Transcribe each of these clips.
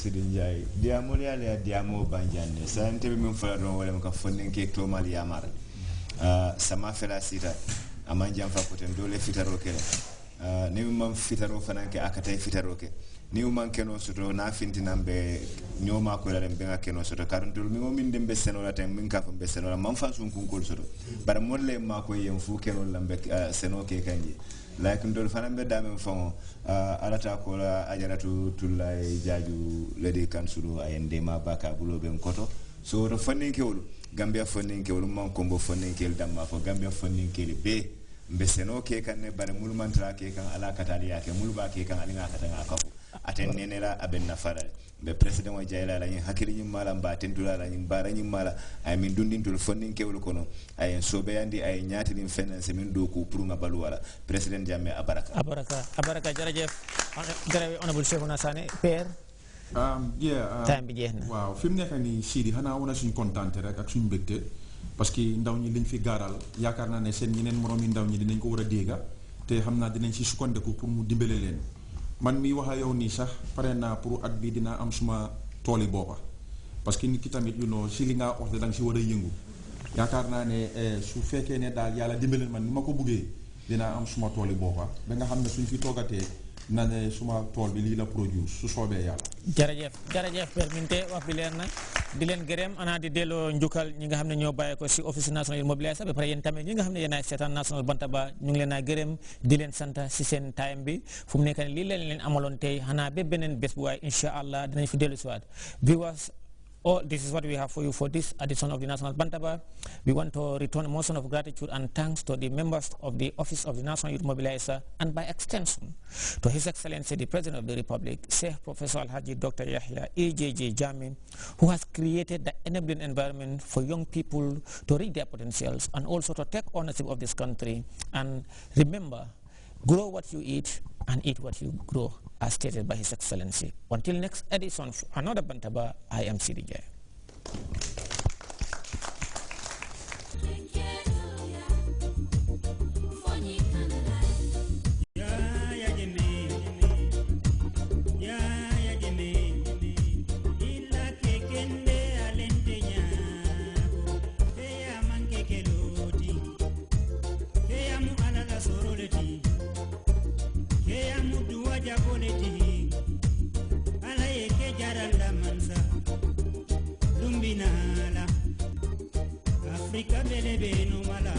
President Jai diamo le diamo banjane sa ntebe min fala don wala ka fonnen ke to mal yamar sama fela sita amanjam fa poten dole fitaro kele ni mam fitaro fananke akatay fitaro ke ni man keno soto na fintinambe nyoma ko la dembe keno soto karantol mi min dembe senola tan min ka fambe senola man fa sun kunkol soto bar molle ma ko yem fu keno lambe seno ke kanji like ndol fanambe dame fon alata ko la ajaratu tulay jaju ledi kansulu ayende ma baka bulo ben koto so to fannin kewlu gambia fannin kewlu man ko mbo fannin kel damma fo gambia fannin kel be mbe seno ke kan ne bare mulmantra ke kan ala katali yake mulba ke kan alinga katanga kafu aten nenera aben nafara be president wa jayla la nyi hakili nyi mala mba tendula la nyi bara nyi mala ay min dundin tul fondin kewlu kono ay sobe yandi ay nyaati lim finance min do ko pour ngabalu wala president jamme abaraka jarajef honorable Cheikhuna Sane père time bi jeexna waaw fim nekk ni Sidi xana wona suñu contente rek ak suñu bekté parce que ndaw ñi liñ fi garal yakarna ne seen ñeneen morom yi ndaw ñi dinañ ko wara déga té xamna dinañ ci sukondeku pour mu dimbélé leen man mi waxa yow ni sax paré na pour at bi dina am suma toli bopa parce que nit ki tamit si li nga wax dang ci wara yëngu yakarna ne su féké né dal yalla dimbélé man nima ko bëggé dina am suma toli bopa ba nga xamné suñ fi togaté nané suma tol bi li la produce su sobé yalla jarajef perminte wax bi leer na di len gërem ana di delo njukal ñi nga xamne ñoo baye ko ci office national mobilisation ba pare yeen tamit ñi nga xamne yeen ay setan national bantaba ñu ngi leena gërem di len santa ci sen time bi fu mu nekk li len amalon tay xana be benen bes bu way inshallah dinañ fi delu ci wat viewers. Oh, this is what we have for you for this edition of the National Bantaba. We want to return a motion of gratitude and thanks to the members of the Office of the National Youth Mobilizer and by extension to His Excellency the President of the Republic, Sheikh Professor Alhaji Dr. Yahya EJJ Jammeh, who has created the enabling environment for young people to reach their potentials and also to take ownership of this country. And remember, grow what you eat and eat what you grow, as stated by His Excellency. Until next edition, another Bantaba, I am CDJ. Africa bele no mala.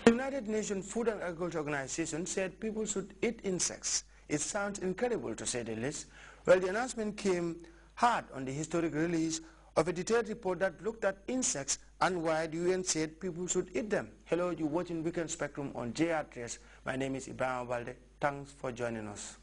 The United Nations Food and Agriculture Organization said people should eat insects. It sounds incredible to say the least. Well, the announcement came hard on the historic release of a detailed report that looked at insects and why the UN said people should eat them. Hello, you're watching Weekend Spectrum on Grts. My name is Ibrahim Balde. Thanks for joining us.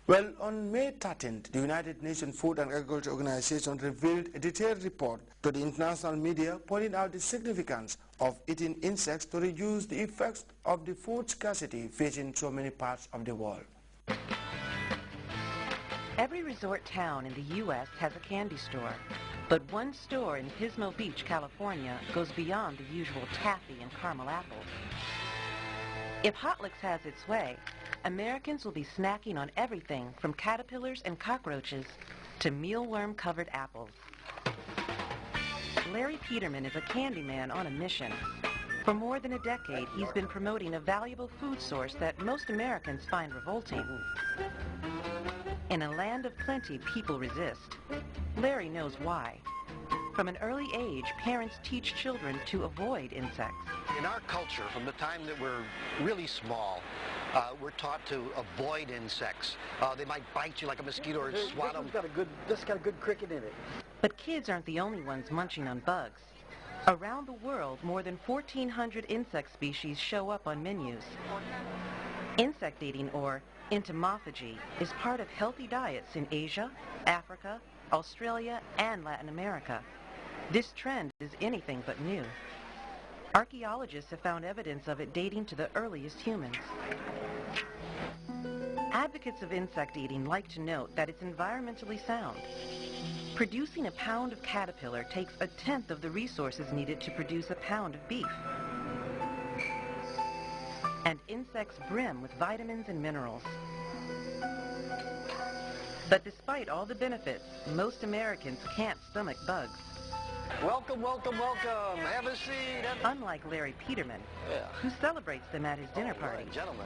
Well, on May 13th, the United Nations Food and Agriculture Organization revealed a detailed report to the international media pointing out the significance of eating insects to reduce the effects of the food scarcity facing so many parts of the world. Every resort town in the U.S. has a candy store, but one store in Pismo Beach, California goes beyond the usual taffy and caramel apples. If Hot Licks has its way, Americans will be snacking on everything from caterpillars and cockroaches to mealworm-covered apples. Larry Peterman is a candy man on a mission. For more than a decade, he's been promoting a valuable food source that most Americans find revolting. In a land of plenty, people resist. Larry knows why. From an early age, parents teach children to avoid insects. In our culture, from the time that we're really small, we're taught to avoid insects. They might bite you like a mosquito or swat them. This got a good cricket in it. But kids aren't the only ones munching on bugs. Around the world, more than 1,400 insect species show up on menus. Insect eating, or entomophagy, is part of healthy diets in Asia, Africa, Australia, and Latin America. This trend is anything but new. Archaeologists have found evidence of it dating to the earliest humans. Advocates of insect eating like to note that it's environmentally sound. Producing a pound of caterpillar takes 1/10 of the resources needed to produce a pound of beef. And insects brim with vitamins and minerals. But despite all the benefits, most Americans can't stomach bugs. Welcome, welcome, welcome. Have a seat. Unlike Larry Peterman, who celebrates them at his dinner party. Gentlemen,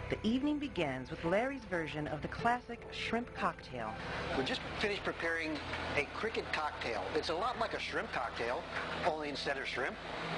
The evening begins with Larry's version of the classic shrimp cocktail. we just finished preparing a cricket cocktail. It's a lot like a shrimp cocktail, only instead of shrimp,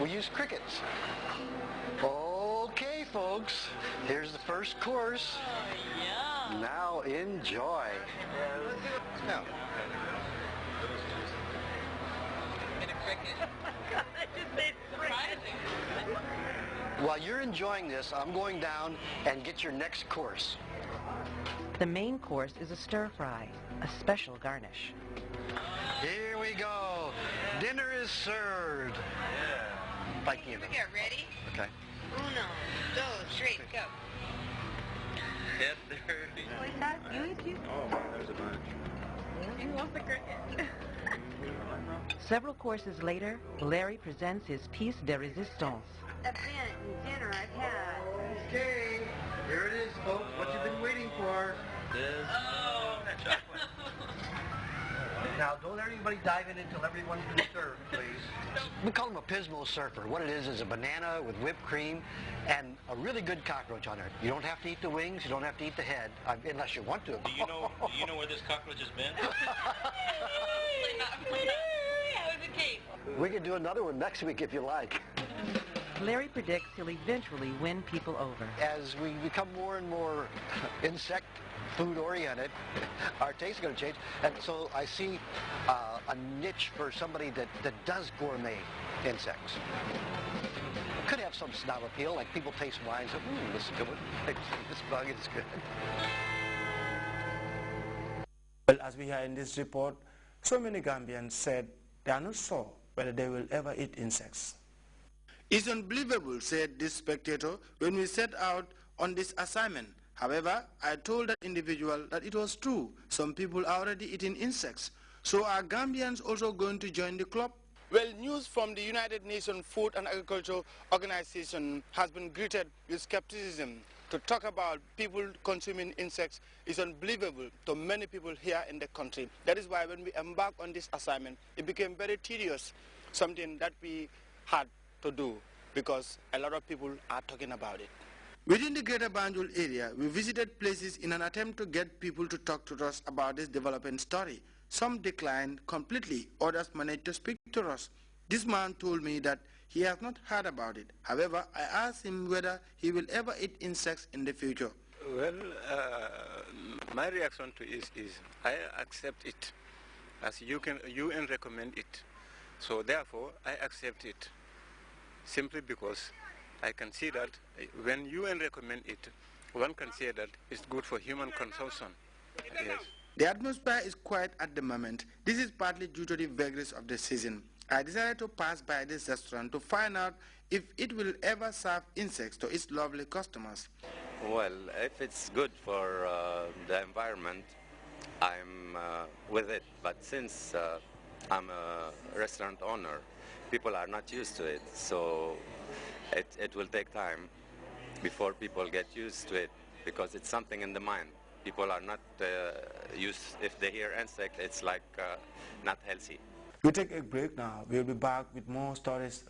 we use crickets. Okay, folks, here's the first course. Now enjoy. Now. While you're enjoying this, I'm going down and get your next course. The main course is a stir-fry, a special garnish. Here we go. Dinner is served. Like you. Here we go. Ready? Okay. 1, 2, 3, go. You eat too? Oh, there's a bunch. You want the cricket? Several courses later, Larry presents his piece de resistance. Event and dinner I've had. Okay, here it is, folks. What you've been waiting for. Now, don't let anybody dive in until everyone's been served, please. We call him a pismo surfer. What it is a banana with whipped cream and a really good cockroach on it. You don't have to eat the wings. You don't have to eat the head, unless you want to. Do you know where this cockroach has been? We can do another one next week if you like. Larry predicts he'll eventually win people over. As we become more and more insect food oriented, our taste is going to change. And so I see a niche for somebody that does gourmet insects. Could have some snob appeal, like people taste wine and say, this is good. This bug is good. Well, as we hear in this report, so many Gambians said they are not sure whether they will ever eat insects. It's unbelievable, said this spectator, when we set out on this assignment. However, I told that individual that it was true. Some people are already eating insects. So are Gambians also going to join the club? Well, news from the United Nations Food and Agriculture Organization has been greeted with skepticism. To talk about people consuming insects is unbelievable to many people here in the country. That is why when we embarked on this assignment, it became very tedious, something that we had to do because a lot of people are talking about it. Within the Greater Banjul area, we visited places in an attempt to get people to talk to us about this development story. Some declined completely, others managed to speak to us. This man told me that he has not heard about it. However, I asked him whether he will ever eat insects in the future. Well, my reaction to it is I accept it as UN recommend it. So therefore, I accept it simply because I can see that when UN recommend it, one can say that it's good for human consumption. Yes. The atmosphere is quiet at the moment. This is partly due to the vagaries of the season. I decided to pass by this restaurant to find out if it will ever serve insects to its lovely customers. Well, if it's good for the environment, I'm with it. But since I'm a restaurant owner, people are not used to it, so it will take time before people get used to it because it's something in the mind. People are not used, if they hear insect, it's like not healthy. We take a break now. We'll be back with more stories.